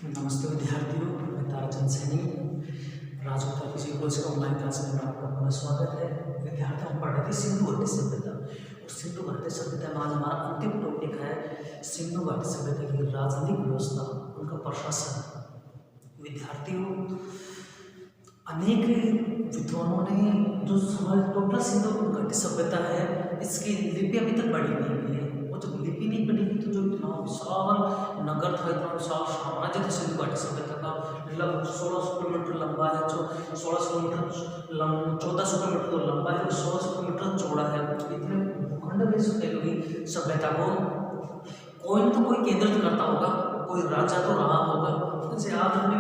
नमस्ते विद्यार्थियों, मैं ताराचंद सैनी राजगुप्ता फिजिक्स कोर्स का ऑनलाइन क्लास में आपका पुनः स्वागत है। विद्यार्थियों, हम पढ़ रहे थे सिंधु घाटी सभ्यता और सिंधु घाटी सभ्यता में आज हमारा अंतिम टॉपिक है सिंधु घाटी सभ्यता की राजनीतिक व्यवस्था, उनका प्रशासन। विद्यार्थियों, अनेक विद्वानों ने जो सवाल टोटल सिंधु घाटी सभ्यता है इसकी लिपि अभी तक बनी नहीं हुई है। वो जब लिपि नहीं बनेगी तो जो इतना विशाल नगर था, इतना विशाल साम्राज्य था सिंधु घाटी सभ्यता का, लगभग 1600 किलोमीटर लंबा है, जो 1600 किलोमीटर 1400 किलोमीटर तो लंबा है, 1600 किलोमीटर चौड़ा है। इतने भूखंड में हुई सभ्यता को कोई न तो कोई केंद्रित करता होगा, कोई राजा तो रहा होगा। जैसे आज हमने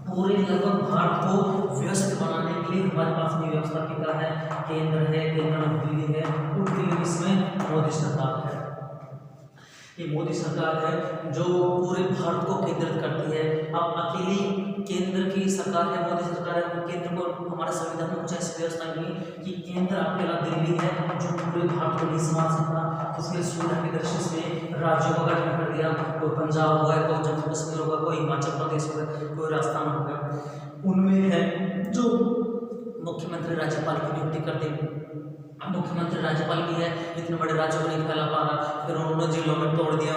पूरे लगभग भारत को व्यस्त बनाने के लिए हमारे पास में व्यवस्थापिका है, केंद्र है, केंद्र में दिल्ली है, और दिल्ली इसमें मोदी सरकार है। ये मोदी सरकार है जो पूरे भारत को केंद्रित करती है। अब अकेली केंद्र की सरकार है, मोदी सरकार है, केंद्र को हमारे संविधान में कुछ ऐसी व्यवस्था नहीं कि केंद्र अकेला दिल्ली है जो पूरे भारत को नहीं संभाल सकता। इसलिए सुविधा की दृष्टि से राज्यों का गठन कर दिया। कोई पंजाब हो गया, कोई जम्मू कश्मीर होगा, कोई हिमाचल प्रदेश हो गया, कोई राजस्थान हो गया। उनमें है जो मुख्यमंत्री राज्यपाल की नियुक्ति कर दी। मुख्यमंत्री राज्यपाल भी है, इतने बड़े राज्यों को नहीं फैला पा रहा, फिर उन्होंने जिलों में तोड़ दिया।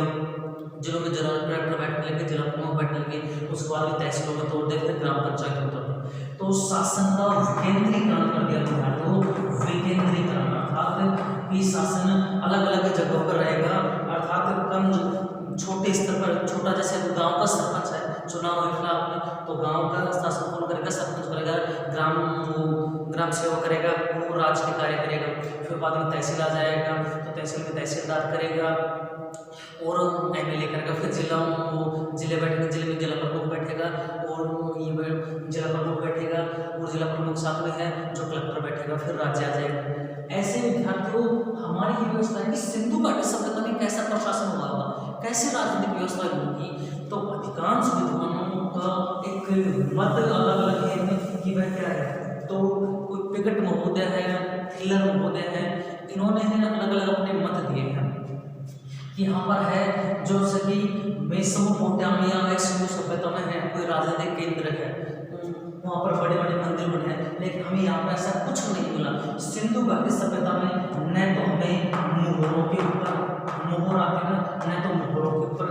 जिलों में जिला कलेक्टर बैठने लगे, जिला प्रमुख बैठने लगे, उसके बाद भी तहसीलों में तोड़ दिया, फिर ग्राम पंचायत में तोड़ दिया। तो शासन का विकेंद्रीकरण कर दिया बिहार को। विकेंद्रीकरण अर्थात कि शासन अलग अलग जगहों पर रहेगा, अर्थात कम छोटे स्तर पर, छोटा जैसे गांव का सरपंच है, चुनाव हुए खिलाफ में तो गांव का शासन कौन करेगा? सरपंच करेगा। ग्राम सेवा करेगा, वो राज्य के कार्य करेगा। फिर बाद में तहसील आ जाएगा तो तहसील में तहसीलदार करेगा और एमएलए करेगा। फिर जिले बैठेगा, जिले में जिला प्रमुख बैठेगा और ये जिला प्रमुख बैठेगा और जिला प्रमुख साथ में है जो कलेक्टर बैठेगा। फिर राज्य आ जाएगा। ऐसे विद्यार्थियों, हमारी ये व्यवस्था है कि सिंधु घाटी सभ्यता में कैसा प्रशासन हुआ होगा, कैसे राजनीतिक व्यवस्था होगी। तो अधिकांश विद्वानों का एक मत अलग अलग है कि वह क्या है। तो कोई पिगट महोदय है, हिलर महोदय है, इन्होंने अलग अलग अपने मत दिए हैं कि यहाँ पर है जो सभी मेसोपोटामिया में सिंधु सभ्यता में है कोई राजनीतिक केंद्र है, वहाँ पर बड़े बड़े मंदिर बने हैं, लेकिन हमें यहाँ पर ऐसा कुछ नहीं मिला। सिंधु घाटी सभ्यता में न तो हमें मोहरों के ऊपर मोहर आते हैं, न तो मोहरों के ऊपर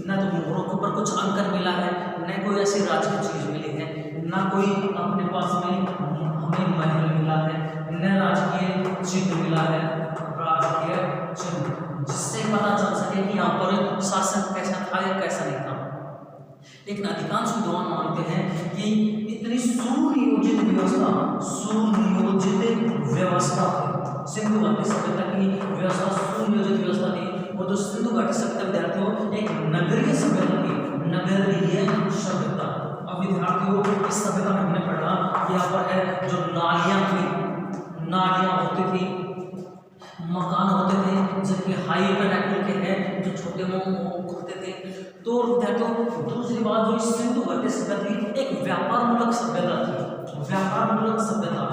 न तो मोहरों के ऊपर कुछ अंकर मिला है, न कोई ऐसी राजकीय चीज मिली है, न कोई अपने पास में हमें महल मिला है, न राजकीय चिन्ह मिला है, राजकीय चिन्ह जिससे पता चल सके कि यहाँ पर शासन कैसा था या कैसा नहीं था। लेकिन अधिकांश विद्वान मानते हैं कि इतनी सुनियोजित व्यवस्था थी सिंधु घाटी सभ्यता की। व्यवस्था सुनियोजित व्यवस्था थी। वो जो सिंधु घाटी सभ्यता विद्यार्थियों एक नगरीय सभ्यता थी, नगरीय सभ्यता। अब विद्यार्थियों, इस सभ्यता में हमने पढ़ा यहाँ पर है जो नालियां होती थी, मकान होते थे जिनके हाई कनेक्टर के हैं, जो छोटे होते थे। तो विद्यार्थियों, दूसरी बात जो सिंधु घाटी सभ्यता थी एक व्यापार मूलक सभ्यता थी। व्यापार मूलक सभ्यता,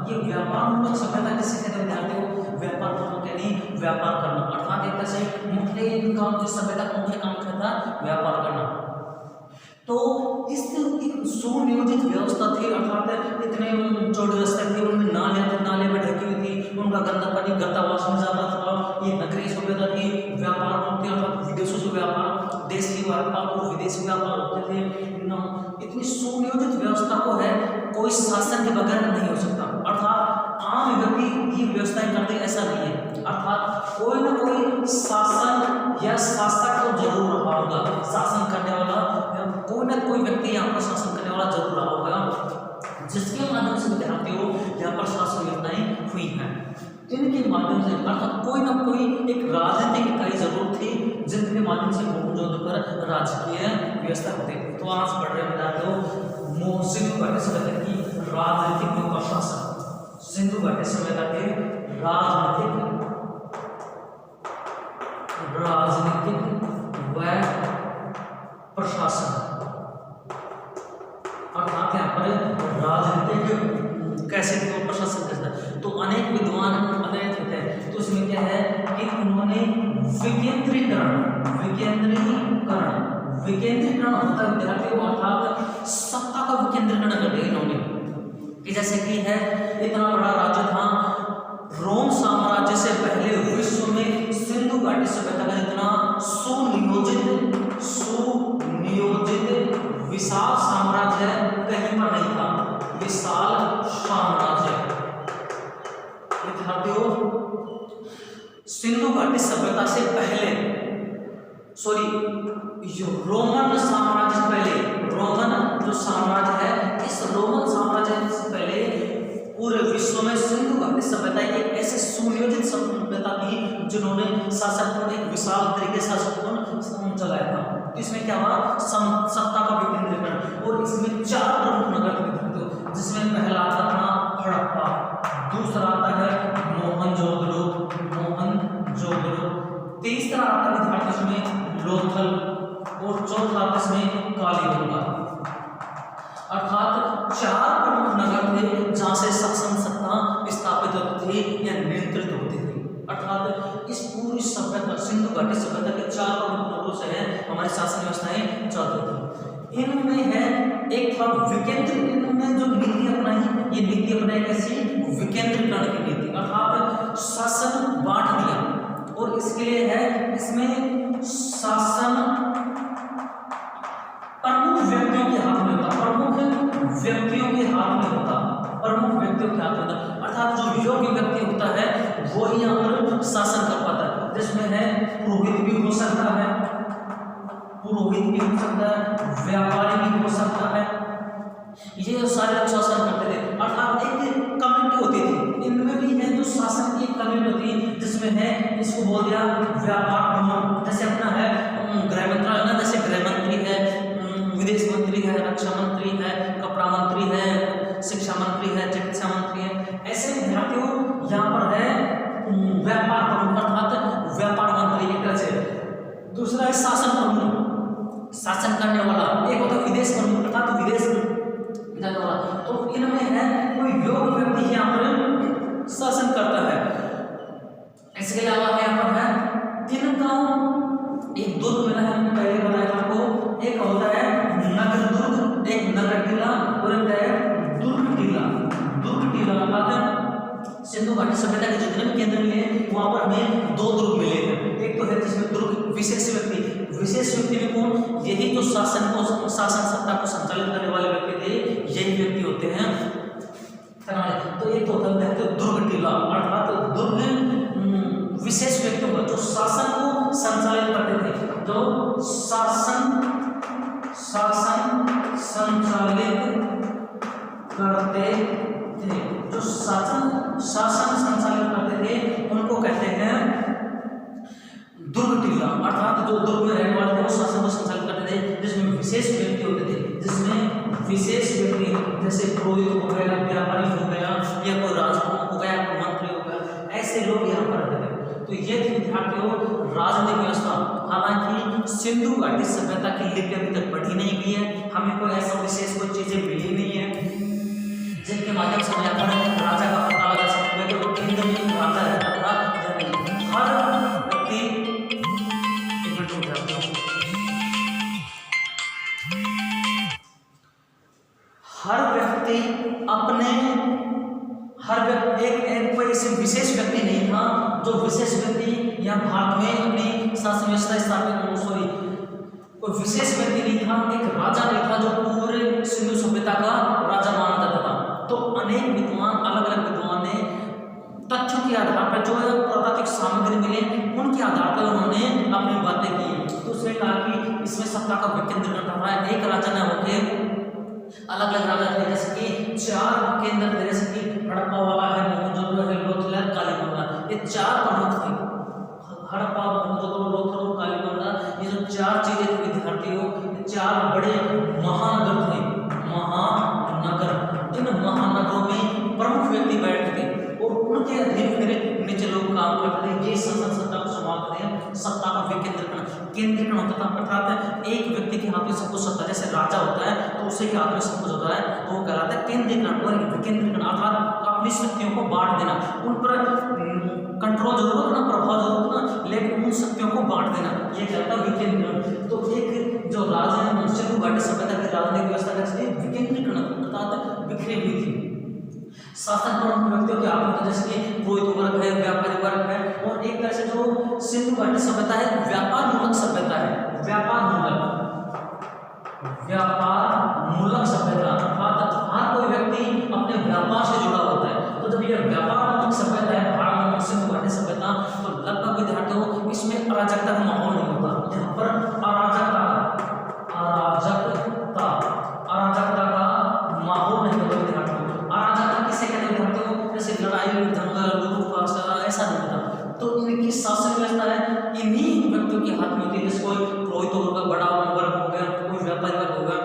ये व्यापार मूलक सभ्यता किसे कहते हैं विद्यार्थियों? व्यापार मूलक यानी व्यापार करना, अर्थात एक तरह से मुख्य काम, इस सभ्यता का मुख्य काम क्या था? व्यापार करना। तो इस सुनियोजित व्यवस्था थी, अर्थात इतने चौड़े रास्ते थे, उनमें नाले में ढकी हुई थी, उनका गंदा पानी गतावास में जाता था। ये नगरीय सभ्यता थी, व्यापार होते, अर्थात विदेशों से व्यापार, देशी व्यापार और विदेशी व्यापार होते थे। इतनी सुनियोजित व्यवस्था को है कोई शासन के बगैर नहीं हो सकता, अर्थात आम व्यक्ति ये व्यवस्थाएं करते ऐसा नहीं है, अर्थात कोई ना कोई शासन या शासक तो जरूर रहा होगा, शासन करने वाला कोई ना कोई व्यक्ति यहाँ पर शासन करने वाला जरूर रहा होगा, जिसके माध्यम से विद्यार्थियों यहाँ पर शासन व्यवस्थाएं हुई हैं, जिनके माध्यम से अर्थात कोई ना कोई एक राजनीतिक इकाई जरूर थी जिनके माध्यम से मौजूद पर राजकीय व्यवस्था होती थी। तो आज पढ़ रहे विद्यार्थियों सिंधु घाटी सभ्यता की राजनीतिक व प्रशासन, सिंधु घाटी सभ्यता के राजनीतिक व प्रशासन, अर्थात यहाँ पर राजनीतिक कैसे प्रशासन कैसा। तो अनेक विद्वान अनेक होते हैं, तो उसमें क्या है कि उन्होंने विकेंद्रीकरण। विकेंद्रीकरण होता है विद्यार्थियों, अर्थात सत्ता का विकेंद्रीकरण कर दिया इन्होंने। कि जैसे कि है इतना बड़ा राज्य था, रोम साम्राज्य से पहले विश्व में सिंधु घाटी सभ्यता का जितना सुनियोजित विशाल साम्राज्य कहीं पर नहीं था। विशाल साम्राज्य विद्यार्थियों, सिंधु घाटी सभ्यता से पहले, रोमन साम्राज्य से पहले, रोमन जो साम्राज्य है, इस रोमन साम्राज्य से पहले पूरे विश्व में सिंधु घाटी सभ्यता एक ऐसे सुनियोजित सभ्यता थी जिन्होंने शासनपूर्ण एक विशाल तरीके से शासनपूर्ण चलाया था। तो इसमें क्या हुआ, सत्ता का विकेंद्रीकरण। और इसमें 4 प्रमुख नगर थे, जिसमें पहला आता था हड़प्पा, दूसरा आता है मोहनजोदड़ो, तीसरा आता है विद्यार्थी इसमें लोथल, और चौथा आता इसमें कालीबंगा। अर्थात 4 प्रमुख नगर थे जहां से शासन सत्ता स्थापित होती थी या नियंत्रित होती थी। अर्थात इस पूरी सभ्यता, सिंधु घाटी सभ्यता के 4 प्रमुख नगरों से है हमारी शासन व्यवस्थाएं चलती थी। इनमें है एक था विकेंद्रीकरण। इन्होंने जो नीति अपनाई, ये नीति अपनाई कैसी, विकेंद्रीकरण की नीति, अर्थात शासन बांट दिया। और इसके लिए है, इसमें शासन प्रमुख व्यक्तियों के हाथ में होता, प्रमुख व्यक्तियों के हाथ में होता, अर्थात जो योग्य व्यक्ति होता है वो ही यहाँ पर शासन कर पाता है। जिसमें है पुरोहित भी हो सकता है, व्यापारी भी हो सकता है, ये सारे लोग शासन करते थे। अर्थात एक कमेटी होती थी, इनमें भी है जो शासन की एक कमेटी होती है, जिसमें है इसको बोल दिया व्यापार भवन। जैसे अपना है गृह मंत्रालय ना, जैसे गृह मंत्री है, विदेश मंत्री है, रक्षा मंत्री है, कपड़ा मंत्री है, शिक्षा मंत्री है, चिकित्सा मंत्री है। ऐसे विद्यार्थियों यहाँ पर है व्यापार प्रमुख, अर्थात व्यापार मंत्री एक तरह से। दूसरा है शासन प्रमुख, शासन करने वाला। एक होता है विदेश प्रमुख, अर्थात विदेश जाने वाला। तो इनमें है कोई योग्य व्यक्ति यहाँ पर शासन करता है। इसके अलावा यहाँ पर है 3 गांव, एक दुर्ग मिला है, हमने पहले बताया था आपको। एक होता है नगर दुर्ग, एक नगर टीला, और एक है दुर्ग टीला। दुर्ग टीला अर्थात सिंधु घाटी सभ्यता के जितने भी केंद्र मिले वहां पर हमें 2 दुर्ग मिले हैं। एक तो है जिसमें दुर्ग विशेष व्यक्ति में कौन, यही जो शासन सत्ता को संचालित करने वाले व्यक्ति थे, यही व्यक्ति होते हैं। तो एक तो होता है तो दुर्ग टीला, अर्थात दुर्ग विशेष व्यक्तियों का जो शासन को संचालित करते थे, जो शासन संचालित करते थे, जो शासन संचालित करते थे, उनको कहते हैं दुर्ग टीला। अर्थात जो दुर्ग में रहने वाले थे वो शासन को संचालित करते थे, जिसमें विशेष व्यक्ति होते थे, जैसे पुरोहित हो गया, व्यापारी हो गया, या कोई राजप्रमुख हो गया, कोई मंत्री हो गया, ऐसे लोग यहाँ पर रहते थे। तो ये थी विद्यार्थियों राजनीतिक व्यवस्था। हालांकि सिंधु घाटी सभ्यता की लिपि अभी तक पढ़ी नहीं गई है, हमें कोई ऐसा विशेष कोई चीजें मिली नहीं है जिनके माध्यम से हम राजा का पता लगा सकते हैं। तो केंद्र में राजा रहता था, हर व्यक्ति एक कोई ऐसे विशेष व्यक्ति नहीं था जो विशेष व्यक्ति यहाँ भारत में अपनी शासन व्यवस्था स्थापित, कोई विशेष व्यक्ति नहीं था, एक राजा नहीं था जो पूरे सिंधु सभ्यता का राजा माना जाता था। तो अनेक विद्वान, अलग अलग विद्वान ने तथ्यों के आधार पर, जो पुरातात्विक सामग्री मिले उनके आधार पर उन्होंने अपनी बातें की। तो उसने कहा कि इसमें सत्ता का विकेंद्रीकरण था। एक राजा न होकर अलग अलग राजा थे, जैसे कि 4 केंद्र थे, जैसे कि हड़प्पा वाला है, मोहनजोदड़ो है, लोथल है, कालीबंगा। ये 4 प्रमुख थे, हड़प्पा, मोहनजोदड़ो, लोथल और कालीबंगा। ये जो 4 चीजें थी विद्यार्थियों, 4 बड़े महानगर थे, महानगर। इन महानगरों में प्रमुख व्यक्ति बैठते थे और उनके अधीन फिर नीचे लोग काम करते थे। ये शासन सत्ता को संभालते हैं, सत्ता का केंद्रीकरण होता था। अर्थात एक व्यक्ति के हाथ में सब कुछ सत्ता, जैसे राजा होता है तो उसी के हाथ में सब कुछ होता है, तो वो कहलाता है केंद्रीकरण। और विकेंद्रीकरण अर्थात अपनी शक्तियों को बांट देना, उन पर कंट्रोल जरूर रखना, प्रभाव जरूर रखना, लेकिन उन शक्तियों को बांट देना, ये कहता है विकेंद्रीकरण। तो एक जो राजा सिंधु घाटी सभ्यता की राजनीतिक व्यवस्था कैसी विकेंद्रीकरण अर्थात बिखरी हुई थी। शासन प्रमुख व्यक्तियों के हाथ में, जैसे कि पुरोहित वर्ग है, व्यापारी वर्ग है, और एक तरह से जो सिंधु घाटी सभ्यता है व्यापार मूलक सभ्यता है, व्यापार मूलक सभ्यता, अर्थात हर कोई व्यक्ति अपने व्यापार से जुड़ा होता है। तो जब ये व्यापार मूलक सभ्यता है भारत में सिंधु घाटी सभ्यता, तो लगभग विद्यार्थियों इसमें अराजकता का माहौल नहीं होता। यहाँ पर अराजकता का माहौल नहीं होता विद्यार्थियों। अराजकता किसे कहते हैं विद्यार्थियों? जैसे लड़ाई दंगल लूटपाट ऐसा नहीं होता। तो इनकी शासन व्यवस्था है इन्हीं व्यक्तियों के हाथ में होती है। जैसे कोई पुरोहित वर्ग, बड़ा वर्ग हो गया, कोई व्यापारी वर्ग हो गया,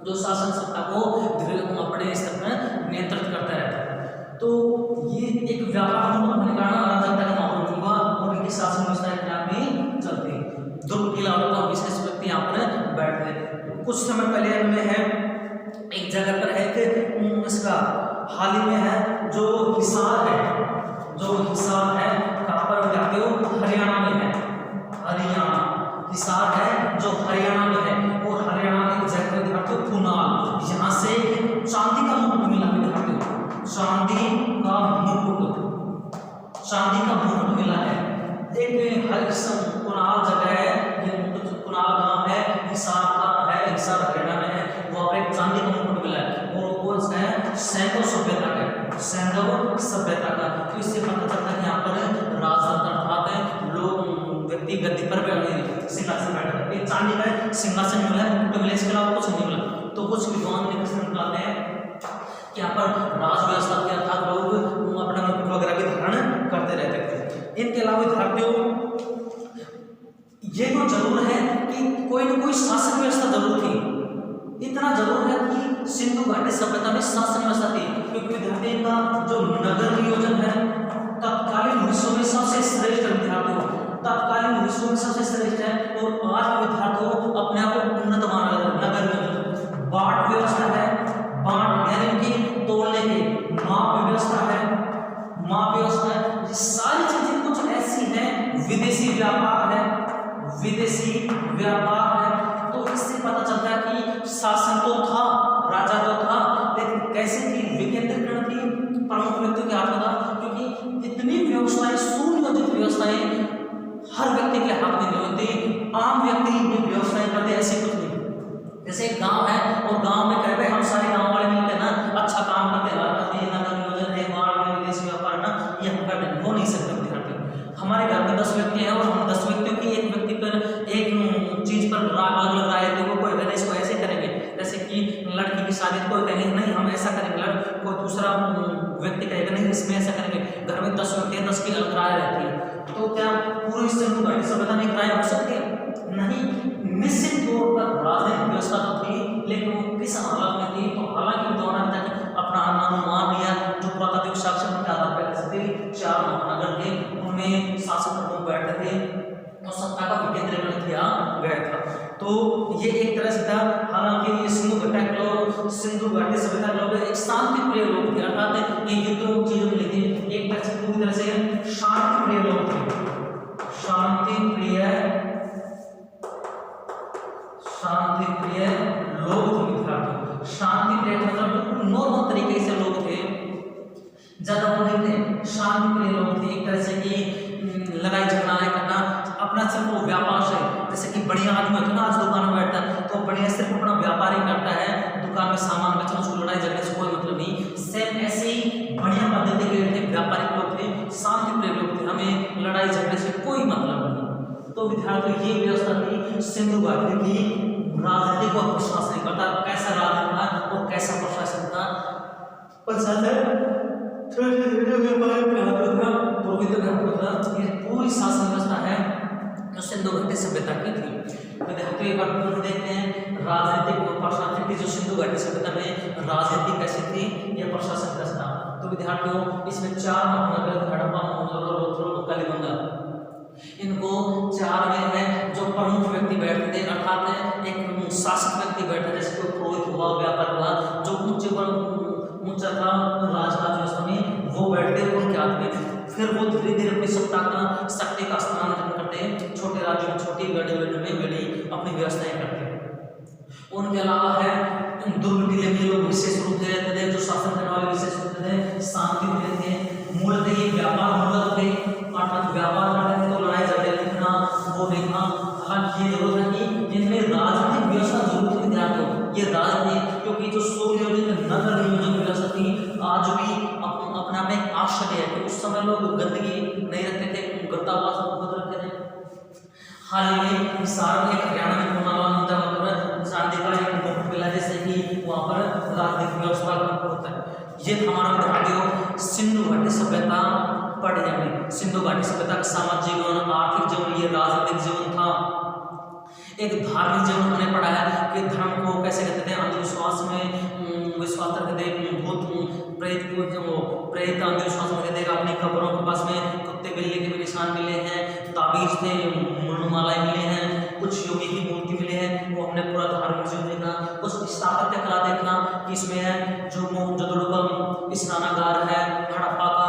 जो शासन सत्ता को अपने स्तर पर नियंत्रित करता रहता है। तो ये एक व्यापार होने के कारण अराजकता का माहौल होगा और इनकी शासन व्यवस्था के खिलाफ भी चलती है। दुर्ग किला होगा, विशेष व्यक्ति यहाँ पर बैठते हैं। कुछ समय पहले में है एक जगह पर है कि इसका हाल ही में है जो हिसार है, कहाँ पर जाते हो? हरियाणा में है। हरियाणा हिसार है जो हरियाणा में है, और हरियाणा में एक जगह दिखाते हो कुनाल, यहाँ से चांदी का मुकुट मिला दिखाते हो, चांदी का मुकुट मिला है। एक कुनाल जगह है, ये कुनाल गांव है, हिसार का है, हिसार हरियाणा में है, वहाँ पर एक चांदी का मुकुट मिला है, और वो है सैंधव सभ्यता का, सैंधव सभ्यता का। तो इससे पता चलता है यहाँ पर राजतंत्र अर्थात लोग व्यक्ति गद्दी पर सिंहासन बैठा है। एक चांदी का सिंहासन मिला है, मुकुट मिला, इसके अलावा कुछ नहीं मिला। तो कुछ विद्वान निकालते हैं कि यहाँ पर राज व्यवस्था के अर्थात लोग अपना मुकुट वगैरह भी धारण करते रहते थे। इनके अलावा विद्यार्थियों ये तो जरूर है कि कोई न कोई शासन व्यवस्था जरूर थी। इतना जरूर है कि सिंधु घाटी सभ्यता में शासन व्यवस्था थी, क्योंकि विद्यार्थी का जो नगर नियोजन है तत्कालीन विश्व में सबसे श्रेष्ठ विद्यार्थियों, तत्कालीन विश्व में सबसे श्रेष्ठ है। और आज विद्यार्थियों अपने आप को उन्नत माना जाता है। नगर नियोजन, बाट व्यवस्था है, बाट यानी कि तोड़ने की माप व्यवस्था है, ये सारी चीजें कुछ ऐसी हैं। विदेशी व्यापार है, तो इससे पता चलता है कि शासन तो था, राजा तो था, लेकिन कैसे थी? विकेंद्रीकरण थी, प्रमुख व्यक्तियों के हाथ में था, क्योंकि इतनी व्यवस्थाएं, सुनियोजित व्यवस्थाएं हर व्यक्ति के हाथ में नहीं होती। आम व्यक्ति ये व्यवस्थाएं करते, ऐसे कुछ नहीं। जैसे एक गांव है और गांव में कह रहे हम सारे गांव वाले मिलकर ना अच्छा काम करते हैं, नगर नियोजन है, बाढ़ विदेशी व्यापार ना, ये हम कर हो नहीं सकते विद्यार्थी। हमारे घर में 10 व्यक्ति हैं और हम 10 व्यक्तियों की एक व्यक्ति पर एक चीज पर अलग अलग राय है, तो कोई कहना इसको ऐसे करेंगे, जैसे कि लड़की की शादी कोई कहेंगे नहीं हम ऐसा करेंगे, कोई दूसरा व्यक्ति कहेगा नहीं इसमें ऐसा करेंगे। घर में 10 व्यक्ति हैं, 10 की अलग राय रहती है। तो क्या पूरी सिंधु घाटी सभ्यता में राय हो सकती है? नहीं। निश्चित तौर पर राजनीतिक व्यवस्था तो थी, लेकिन वो किस हालत में थी? तो हालांकि विद्वान तक अपना अनुमान लिया जो प्राकृतिक साक्ष्य के आधार पर कैसे थे। 4 महानगर थे, उनमें शासक प्रमुख बैठते थे और सत्ता का विकेंद्रीकरण किया गया था। तो ये एक तरह से था। हालांकि ये सिंधु घाटी सभ्यता लोग एक शांति प्रिय लोग थे, अर्थात ये युद्धों चीजों के लिए एक तरह से पूरी तरह से शांति प्रिय लोग थे। शांति प्रिय लोग थे। शांति प्रिय मतलब नॉर्मल तरीके से लोग थे, ज्यादा वो नहीं थे, शांति प्रिय लोग थे। एक तरह से कि लड़ाई झगड़ा नहीं करना, अपना सिर्फ वो व्यापार से, जैसे कि बढ़िया आदमी होता है ना, आज दुकान में बैठता है तो बढ़िया सिर्फ अपना व्यापार ही करता है, दुकान में सामान बेचना, उसको लड़ाई झगड़े से कोई मतलब नहीं। सेम ऐसे ही बढ़िया पद्धति के थे, व्यापारिक लोग थे, शांति प्रिय लोग थे, हमें लड़ाई झगड़े से कोई मतलब नहीं। तो विद्यार्थी ये व्यवस्था थी सिंधु घाटी की राजनीतिक और प्रशासनिक, अर्थात कैसा राज था और कैसा प्रशासन था। ये पूरी शासन व्यवस्था है जो सिंधु घाटी सभ्यता की थी। विद्यार्थी एक बार फिर देखते हैं राजनीतिक और प्रशासनिक की जो सिंधु घाटी सभ्यता में राजनीति कैसी थी या प्रशासन कैसा था। तो विद्यार्थियों इसमें 4 महानगर हड़प्पा, मोहनजोदड़ो और कलिबंगा, इनको 4 में है जो प्रमुख व्यक्ति बैठते थे, अर्थात एक शासक व्यक्ति बैठा, जैसे कोई पुरोहित हुआ, व्यापार हुआ, जो ऊंचा था राजकाज में वो बैठते उनके हाथ में। फिर वो धीरे धीरे अपनी सत्ता का शक्ति का स्थान अपनी व्यवस्थाएं करते हैं। उनके अलावा है दुर्ग टीले में लोग विशेष रूप से रहते थे, जो शासन करने वाले विशेष रूप से शांति में रहते हैं। मूलतः ये व्यापार मूलक थे, अर्थात व्यापार करते थे, तो लड़ाई झगड़े लिखना वो नहीं था। हालांकि ये जरूर है कि जिनमें राजनीतिक व्यवस्था जरूर थी विद्यार्थियों, ये राजनीतिक, क्योंकि जो सुनियोजित नगर नियोजन व्यवस्था थी आज भी अपना में एक आश्चर्य है कि उस समय लोग गंदगी नहीं रखते थे, गर्दावास बहुत रखते थे। हाल ही में हिसार में हरियाणा में होने वाला मुद्दा जैसे कि वहाँ पर राजनीतिक व्यवस्था होता है। ये हमारा विद्यार्थियों सिंधु घाटी सभ्यता पढ़ जाएंगे। सिंधु घाटी सभ्यता का सामाजिक जीवन, आर्थिक जीवन, ये राजनीतिक जीवन था। एक धार्मिक जीवन हमने पढ़ा है कि धर्म को कैसे कहते थे, अंधविश्वास में विश्वास रखते थे, भूत प्रेत को प्रेत अंधविश्वास में कहते थे। अपनी कब्रों के पास में कुत्ते बिल्ली के भी निशान मिले हैं, ताबीज थे, मुंडमालाएं मिले हैं, कुछ योगी की मूर्ति मिले हैं, वो हमने पूरा धार्मिक जीवन देखा। कुछ स्थापत्य कला देखना कि इसमें है जो मोहनजोदड़ो स्नानागार है, हड़प्पा का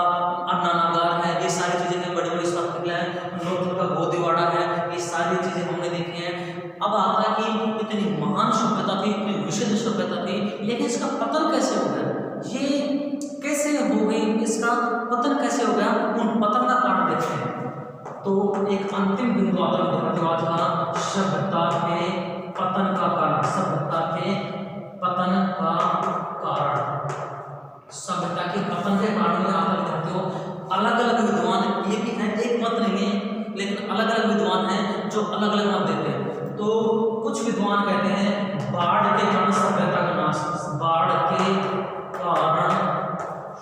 अन्नागार है, ये सारी चीजें हैं, बड़ी बड़ी स्थापत्य कला है, नोट का गोदीवाड़ा है, ये सारी चीजें हमने देखी हैं। अब आता है कि इतनी महान सभ्यता थी, इतनी विशुद्ध सभ्यता थी, लेकिन इसका पतन कैसे हो गया, ये कैसे हो गई, इसका पतन कैसे हो गया, उन पतन का कारण देखते हैं। तो एक अंतिम बिंदु आता है आज का सभ्यता के पतन का कारण, सभ्यता के पतन का कारण, सभ्यता के पतन के कारण में आता विद्यार्थियों अलग अलग विद्वान ये भी हैं, एक मत नहीं है, लेकिन अलग अलग विद्वान हैं जो अलग अलग मत देते हैं। तो कुछ विद्वान कहते हैं बाढ़ के कारण सभ्यता का नाश, बाढ़ के कारण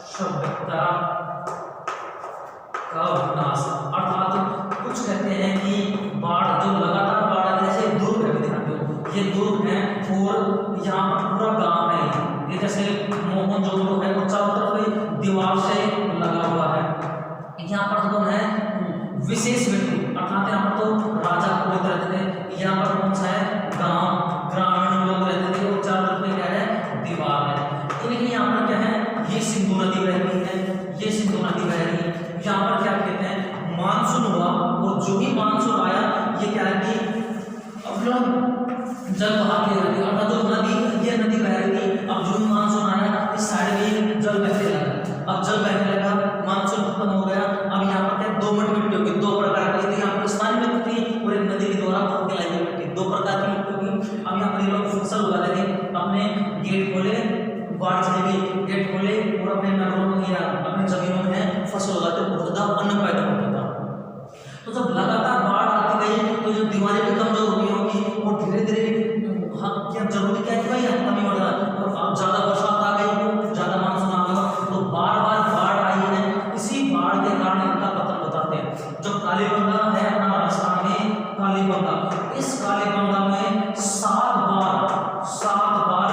सभ्यता का विनाश, अर्थात कुछ कहते हैं कि बाढ़ जो लगातार बाढ़ जैसे दुर्ग है विद्यार्थियों, ये दुर्ग है और यहाँ पर पूरा गांव है, ये जैसे मोहनजोदड़ो है वो चारों तरफ दीवार से लगा हुआ है। यहाँ पर कौन है विशेष व्यक्ति, अर्थात यहाँ पर तो राजा पुरोहित रहते थे, यहाँ पर कौन सा है गांव ग्रामीण लोग रहते थे और चारों तरफ में क्या है दीवार है। लेकिन यहाँ पर क्या है ये सिंधु नदी बह रही है, ये सिंधु नदी बह रही है। यहाँ पर क्या कहते हैं मानसून हुआ और जो ही मानसून आया ये क्या है कि अब लोग जल बहा के नदी, अर्थात जो नदी ये नदी बह रही थी, अब जो मानसून आया इस साइड में जल बहने लगा। अब जल बहने लगा, मानसून खत्म हो गया। अब यहाँ पर क्या दो मिट्टी होगी, दो प्रकार की थी, यहाँ पर स्थानीय मिट्टी और एक नदी के द्वारा लाई हुई मिट्टी, दो प्रकार की मिट्टी होगी। अब यहाँ पर लोग फसल उगा लेंगे, अपने गेट खोले, बाढ़ चलेगी, गेट खोले और अपने नगरों में या अपनी जमीनों में फसल उगाते, बहुत ज्यादा अन्न पैदा होता था। तो जब लगातार बाढ़ आती गई तो जो दीवारें भी कमजोर हो गई होगी और धीरे धीरे क्या जरूरी क्या है कि भाई कमी हो रहा है, और ज्यादा बरसात आ गई, ज्यादा मानसून आ गया, तो बार बार बाढ़ आई है। इसी बाढ़ के कारण इनका पतन बताते हैं। जो कालीबंगा है अपना राजस्थान में कालीबंगा, इस कालीबंगा में 7 बार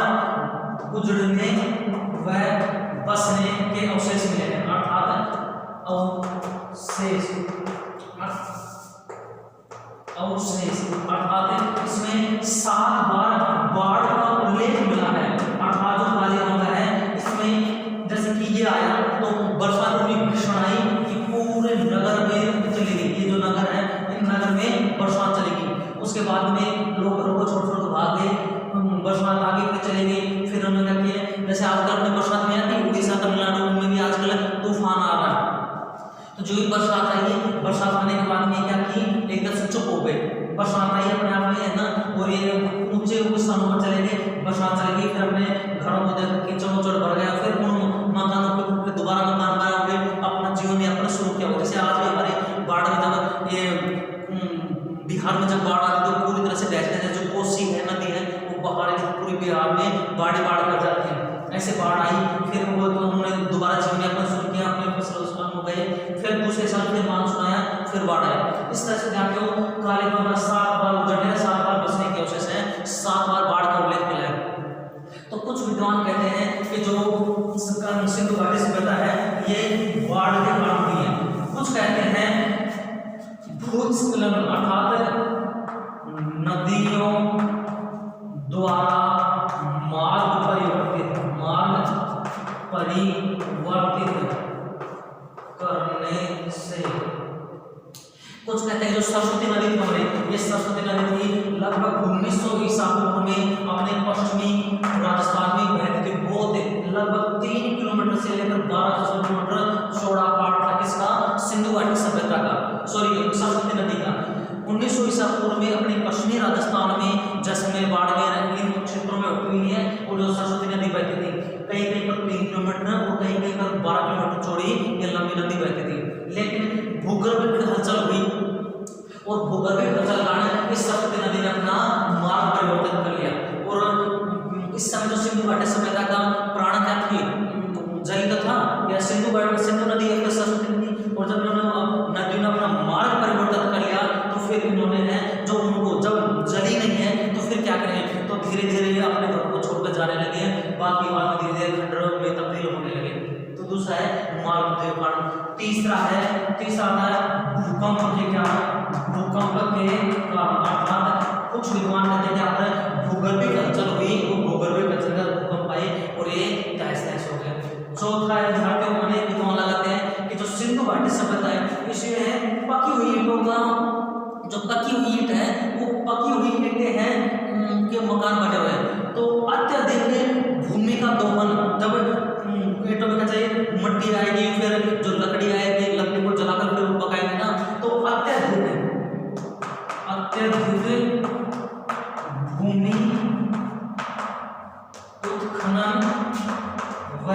गुजरने व बसने के अवशेष मिले हैं, अर्थात अवशेष अर्थात इसमें 7 बार बाढ़ का उल्लेख मिला है। अर्थात जो कालीबंगा है इसमें जैसे कि ये आया तो बरसात में भीषण आई कि पूरे नगर में चली गई, ये जो नगर है इन नगर में बरसात चलेगी। उसके बाद में लोग घरों को छोड़ छोड़ भाग गए, बरसात आगे फिर चले गई। फिर उन्होंने क्या किया, जैसे आजकल अपने बरसात में आती उड़ीसा तमिलनाडु में भी आजकल तूफान आ रहा है, तो जो भी बरसात आई, बरसात आने के बाद में क्या की एकदम से चुप हो गए। बरसात आई अपने आप में है ना, और ये ऊंचे स्थानों पर चले गए, बरसात चलेगी, फिर अपने घरों को देख के चौचौड़ भर गया, फिर उन मकानों पे दोबारा मकान बना हुए अपना जीवन यापन शुरू किया। जैसे आज भी हमारे बाढ़ में जब ये बिहार में जब बाढ़ आती तो पूरी तरह से बहते हैं, जो कोसी है नदी है वो पहाड़ी पूरी बिहार में बाढ़ कर जाती है। ऐसे बाढ़ आई, फिर वो तो उन्होंने दोबारा जीवन यापन शुरू किया, अपने फसल हो गए, फिर दूसरे साल फिर मानसून आया, फिर बाढ़ आया। इस तरह से ध्यान दो कालीबंगा 7 बार उजड़ने, 7 बार बसने के अवशेष है, 7 बार बाढ़ का उल्लेख मिला है। तो कुछ विद्वान कहते हैं कि जो सिंधु घाटी सभ्यता है ये बाढ़ के कारण हुई है। कुछ कहते हैं भूस्खलन अर्थात नदियों द्वारा मार्ग परिवर्तित करने से, कुछ कहते हैं जो सरस्वती नदी थी हमारी, ये सरस्वती नदी थी लगभग 1900 ईसा पूर्व में अपने पश्चिमी राजस्थान में बहती थी। बहुत लगभग 3 किलोमीटर से लेकर 1200 किलोमीटर चौड़ा पाट था किसका, सिंधु घाटी सभ्यता का, सॉरी सरस्वती नदी का। 1900 ईसा पूर्व में अपने पश्चिमी राजस्थान में जैसलमेर, बाड़मेर इन क्षेत्रों में उठी हुई है। और जो सरस्वती नदी बहती थी कहीं कहीं पर 3 किलोमीटर और कहीं कहीं पर 12 किलोमीटर चौड़ी ये लंबी नदी बहती थी। लेकिन भूगर्भ हलचल हुई और भूगर्भीय हलचल कारण इस सरस्वती नदी ने अपना मार्ग परिवर्तन कर लिया। और इस समय जो सिंधु घाटी सभ्यता का प्राण क्या थी, जल था या सिंधु नदी या फिर सरस्वती नदी। और जब नदियों ने अपना मार्ग परिवर्तन कर लिया तो फिर इन्होंने है जो उनको जब जली नहीं है तो फिर क्या करें, तो धीरे धीरे अपने घर को छोड़कर जाने लगे, बाकी बाद धीरे धीरे खंडरों में तब्दील होने लगे। तो दूसरा है मार्ग कारण। तीसरा आता है भूकंप के क्या, भूकंप के कारण। अर्थात कुछ विद्वान कहते हैं कि भूगर्भिक हलचल हुई, वो भूगर्भिक हलचल का भूकंप आए और ये तहस हो गया। चौथा है अनेक विद्वान लगाते हैं कि जो सिंधु घाटी सभ्यता है इसमें पकी हुई ईंटों का, जो पकी हुई ईंट है वो पकी हुई ईंटें हैं के मकान बने हुए हैं। तो अत्यधिक भूमि का दोहन, जब ईंटों में क्या चाहिए मट्टी आएगी, फिर जो लकड़ी आएगी, लकड़ी को जलाकर फिर वो पकाएंगे ना, तो अत्यधिक भूमि उत्खनन व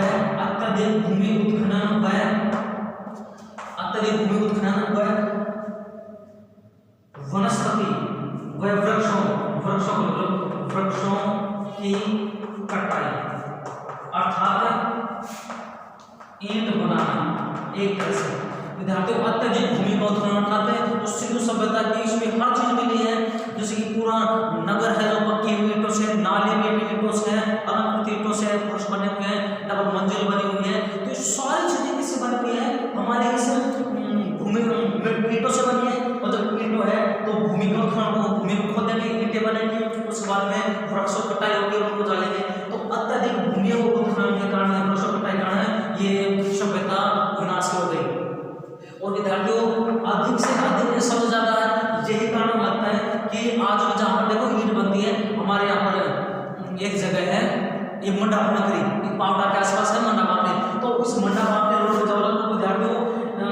अत्यधिक भूमि उत्खनन व वनस्पति व वृक्षों की कटाई, अर्थात ईंट बनाना एक तरह से। विद्यार्थियों अत्यधिक भूमि का उत्खनन उठाते हैं तो सिंधु सभ्यता की इसमें हर चीज मिली है, जैसे कि पूरा नगर है जो पक्की हुई ईंटों से, नाले भी ईंटों से है, अलंकृत ईंटों से फर्श बने हुए हैं, डबल मंजिल बनी हुई है। तो ये सारी चीजें किससे बनी हुई है, हमारे इस भूमि ईंटों से बनी है। और जब ईंटों है तो भूमि का उत्खनन, भूमि को खोदेंगे, ईंटें बनेंगी, उसके बाद में वृक्षों कटाई होगी, उनको जलाएंगे। तो अत्यधिक भूमियों को उत्खनन के कारण, वृक्षों कटाई कारण ये सभ्यता विनाश हो गई। और विद्यार्थियों अधिक से अधिक सबसे ज्यादा यही कारण लगता है कि आज जहाँ पर देखो ईंट बनती है, हमारे यहाँ पर एक जगह है ये मंडा नगरी, पावटा के आसपास है मंडा पावटी। तो इस मंडा पावटी रोड पर जाओ विद्यार्थियों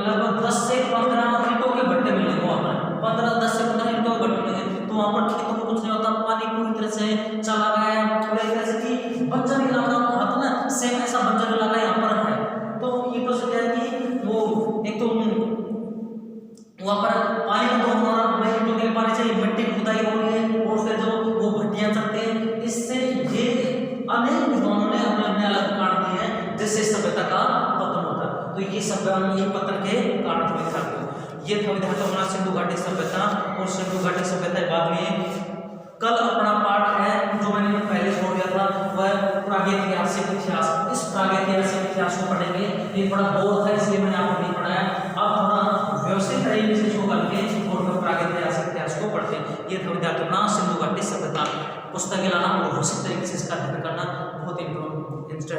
लगभग 10 से 15 ईंटों के भट्टे मिलेंगे वहाँ पर, 10 से 15 ईंटों के भट्टे मिलेंगे। तो वहाँ पर खेतों में कुछ नहीं होता, पानी पूरी तरह से चला गया और एक तरह से कि बंजर इलाका होता ना, सेम ऐसा बंजर इलाका यहाँ पर है। तो ईंटों से क्या है कि वो एक तो वहाँ पर पानी का दोहन हो रहा है, ईंटों के पानी से मिट्टी की खुदाई हो रही है और फिर जो वो भट्टियां चलते हैं, इससे ये अनेक विद्वानों ने अपने अलग कारण दिए हैं जिससे सभ्यता का पतन होता है। तो ये सभ्यता पतन के कारण थे विद्यार्थियों। ये था विद्यार्थियों हमारा सिंधु घाटी सभ्यता। और सिंधु घाटी सभ्यता बाद में कल अपना पाठ है जो मैंने पहले छोड़ दिया था, वह प्रागैतिहासिक इतिहास। इस प्रागैतिहासिक इतिहास को पढ़ेंगे, ये बड़ा बोर था इसलिए मैंने आपको नहीं पढ़ाया। अब थोड़ा व्यवस्थित तरीके से इसको करके और प्रागैतिहासिक इतिहास को पढ़ते हैं। ये था विद्यार्थियों अपना सिंधु घाटी सभ्यता। पुस्तकें लाना और व्यवस्थित तरीके से इसका अध्ययन करना बहुत इंपॉर्टेंट है।